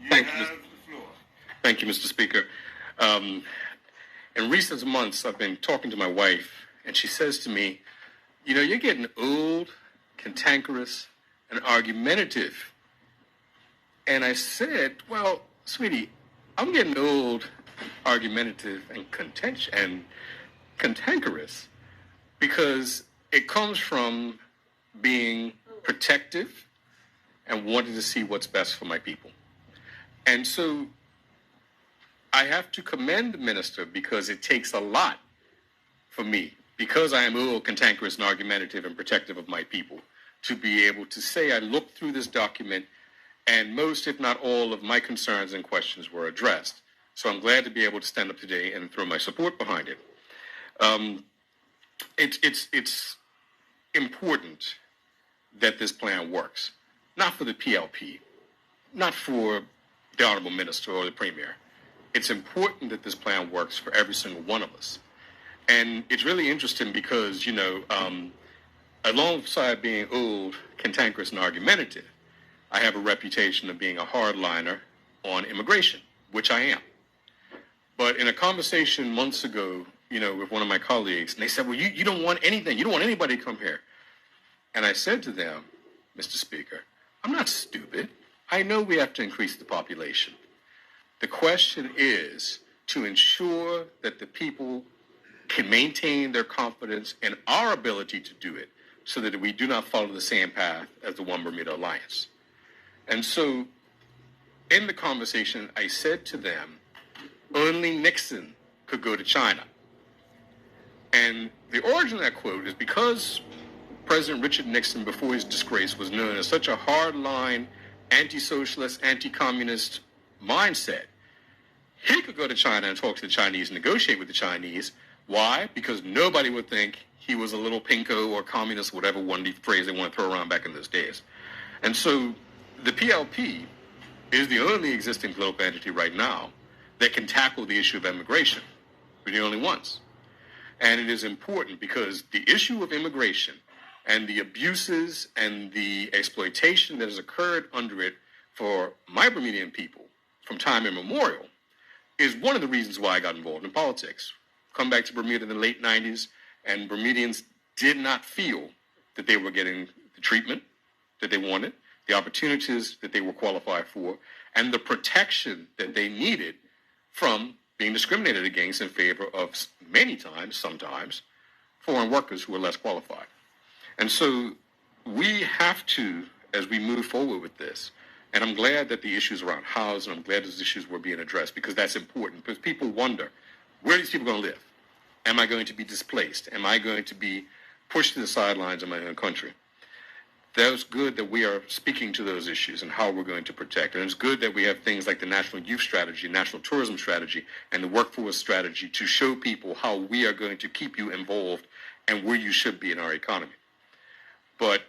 Thank you, Thank you, Mr. Speaker. Um, in recent months, I've been talking to my wife, and she says to me, you know, you're getting old, cantankerous, and argumentative. And I said, well, sweetie, I'm getting old, argumentative, and cantankerous because it comes from being protective and wanting to see what's best for my people. And so I have to commend the minister because it takes a lot for me, because I am old, cantankerous, and argumentative and protective of my people, to be able to say I looked through this document and most, if not all, of my concerns and questions were addressed. So I'm glad to be able to stand up today and throw my support behind it. It's important that this plan works, not for the PLP, not for the Honorable Minister or the Premier. It's important that this plan works for every single one of us. And it's really interesting because, you know, alongside being old, cantankerous, and argumentative, I have a reputation of being a hardliner on immigration, which I am. But in a conversation months ago, you know, with one of my colleagues, and they said, well, you don't want anything. You don't want anybody to come here. And I said to them, Mr. Speaker, I'm not stupid. I know we have to increase the population. The question is to ensure that the people can maintain their confidence in our ability to do it so that we do not follow the same path as the One Bermuda Alliance. And so in the conversation, I said to them, only Nixon could go to China. And the origin of that quote is because President Richard Nixon, before his disgrace, was known as such a hardline, anti-socialist, anti-communist mindset. He could go to China and talk to the Chinese, negotiate with the Chinese. Why? Because nobody would think he was a little pinko or communist, whatever one phrase they want to throw around back in those days. And so the PLP is the only existing political entity right now that can tackle the issue of immigration. We're the only ones. And it is important because the issue of immigration and the abuses and the exploitation that has occurred under it for my Bermudian people from time immemorial is one of the reasons why I got involved in politics. Come back to Bermuda in the late 90s, and Bermudians did not feel that they were getting the treatment that they wanted, the opportunities that they were qualified for, and the protection that they needed from being discriminated against in favor of many times, sometimes, foreign workers who are less qualified. And so we have to, as we move forward with this, and I'm glad that the issues around housing, I'm glad those issues were being addressed because that's important, because people wonder, where are these people going to live? Am I going to be displaced? Am I going to be pushed to the sidelines of my own country? That's good that we are speaking to those issues and how we're going to protect. And it's good that we have things like the National Youth Strategy, National Tourism Strategy, and the Workforce Strategy to show people how we are going to keep you involved and where you should be in our economy. But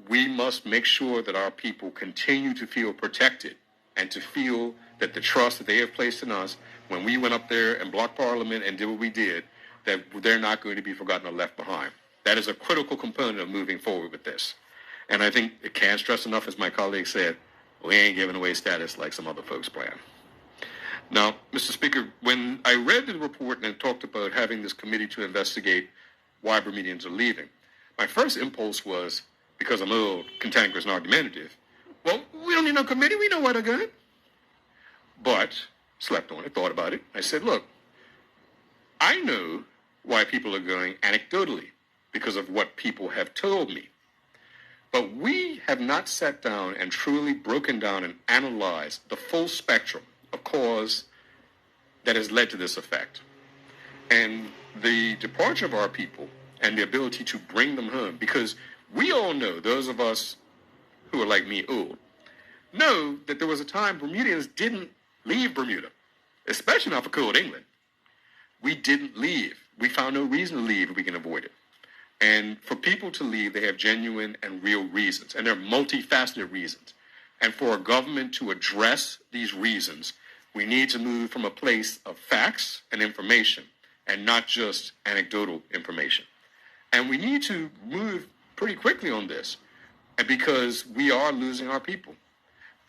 we must make sure that our people continue to feel protected and to feel that the trust that they have placed in us when we went up there and blocked Parliament and did what we did, that they're not going to be forgotten or left behind. That is a critical component of moving forward with this. And I think it can't stress enough, as my colleague said, we ain't giving away status like some other folks plan. Now, Mr. Speaker, when I read the report and it talked about having this committee to investigate why Bermudians are leaving, my first impulse was, because I'm old, cantankerous, and argumentative, well, we don't need no committee. We know why they're going. But slept on it, thought about it. I said, look, I know why people are going anecdotally because of what people have told me. But we have not sat down and truly broken down and analyzed the full spectrum of cause that has led to this effect. And the departure of our people and the ability to bring them home, because we all know, those of us who are like me old, know that there was a time Bermudians didn't leave Bermuda, especially not for cold England. We didn't leave. We found no reason to leave if we can avoid it. And for people to leave, they have genuine and real reasons, and they're multifaceted reasons. And for a government to address these reasons, we need to move from a place of facts and information and not just anecdotal information. And we need to move pretty quickly on this because we are losing our people.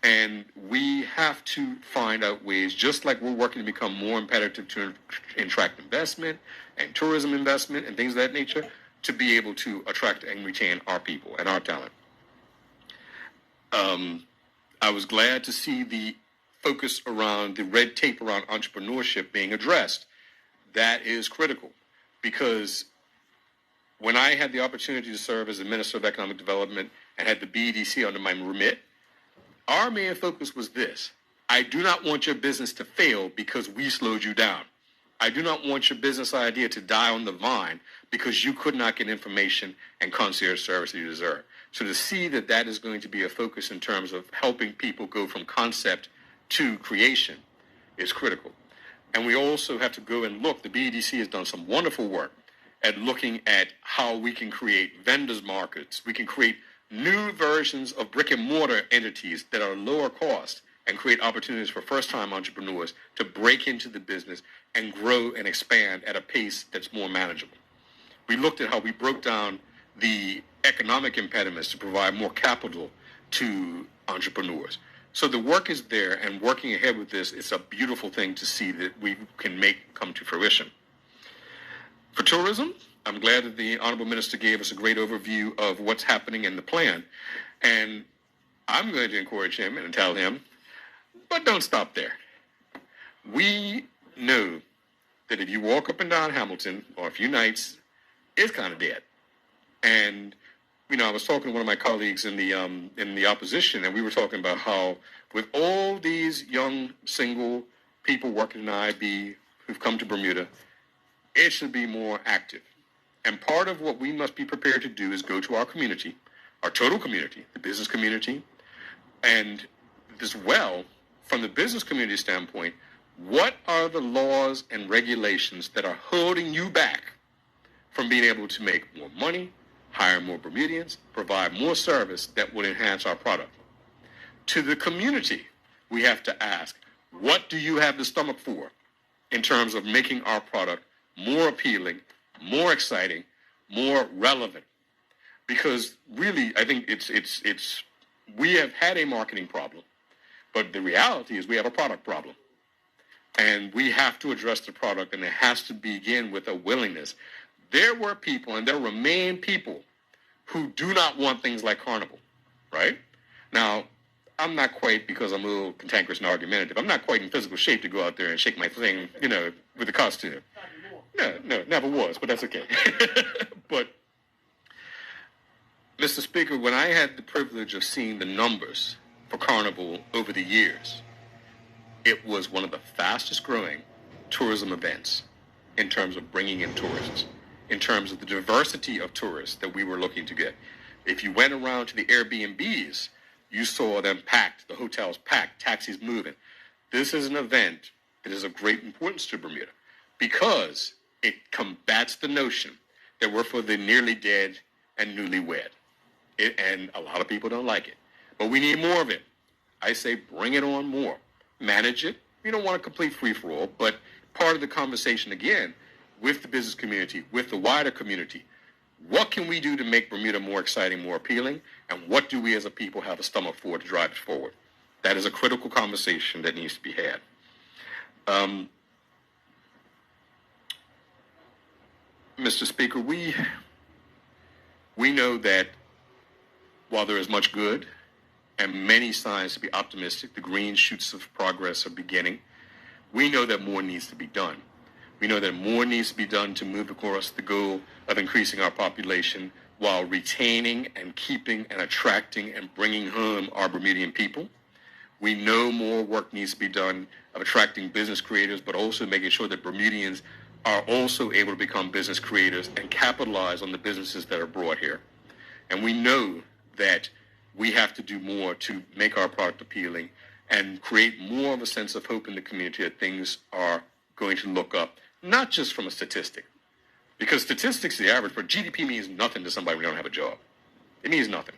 And we have to find out ways, just like we're working to become more competitive to attract investment and tourism investment and things of that nature, to be able to attract and retain our people and our talent. I was glad to see the focus around the red tape around entrepreneurship being addressed. That is critical, because when I had the opportunity to serve as the Minister of Economic Development and had the BEDC under my remit, our main focus was this: I do not want your business to fail because we slowed you down. I do not want your business idea to die on the vine because you could not get information and concierge service that you deserve. So to see that that is going to be a focus in terms of helping people go from concept to creation is critical. And we also have to go and look. The BEDC has done some wonderful work at looking at how we can create vendors markets. We can create new versions of brick and mortar entities that are lower cost and create opportunities for first-time entrepreneurs to break into the business and grow and expand at a pace that's more manageable. We looked at how we broke down the economic impediments to provide more capital to entrepreneurs. So the work is there, and working ahead with this, it's a beautiful thing to see that we can make come to fruition. For tourism, I'm glad that the Honorable Minister gave us a great overview of what's happening in the plan. And I'm going to encourage him and tell him, but don't stop there. We know that if you walk up and down Hamilton or a few nights, it's kind of dead. And, I was talking to one of my colleagues in the opposition, and we were talking about how with all these young single people working in IB who've come to Bermuda, it should be more active. And part of what we must be prepared to do is go to our community, our total community, the business community, and as well, from the business community standpoint, what are the laws and regulations that are holding you back from being able to make more money, hire more Bermudians, provide more service that would enhance our product? To the community, we have to ask, what do you have the stomach for in terms of making our product more appealing, more exciting, more relevant? Because really, I think it's we have had a marketing problem, but the reality is we have a product problem. And we have to address the product, and it has to begin with a willingness. There were people, and there remain people, who do not want things like Carnival, right? Now, I'm not quite, because I'm a little cantankerous and argumentative, I'm not quite in physical shape to go out there and shake my thing, with the costume. No, never was, but that's okay. But, Mr. Speaker, when I had the privilege of seeing the numbers for Carnival over the years, it was one of the fastest growing tourism events in terms of bringing in tourists, in terms of the diversity of tourists that we were looking to get. If you went around to the Airbnbs, you saw them packed, the hotels packed, taxis moving. This is an event that is of great importance to Bermuda because it combats the notion that we're for the nearly dead and newlywed. And a lot of people don't like it. But we need more of it. I say bring it on more. Manage it. You don't want a complete free-for-all, but part of the conversation, again, with the business community, with the wider community, what can we do to make Bermuda more exciting, more appealing, and what do we as a people have a stomach for to drive it forward? That is a critical conversation that needs to be had. Mr. Speaker, we know that while there is much good and many signs to be optimistic, the green shoots of progress are beginning, we know that more needs to be done. We know that more needs to be done to move across the goal of increasing our population while retaining and keeping and attracting and bringing home our Bermudian people. We know more work needs to be done of attracting business creators, but also making sure that Bermudians are also able to become business creators and capitalize on the businesses that are brought here. And we know that we have to do more to make our product appealing and create more of a sense of hope in the community that things are going to look up, not just from a statistic. Because statistics are the average, but GDP means nothing to somebody who don't have a job. It means nothing.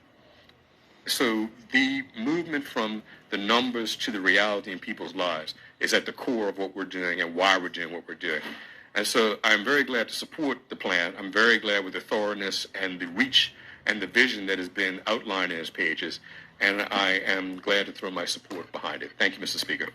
So the movement from the numbers to the reality in people's lives is at the core of what we're doing and why we're doing what we're doing. And so I'm very glad to support the plan. I'm very glad with the thoroughness and the reach and the vision that has been outlined in his pages. and I am glad to throw my support behind it. Thank you, Mr. Speaker.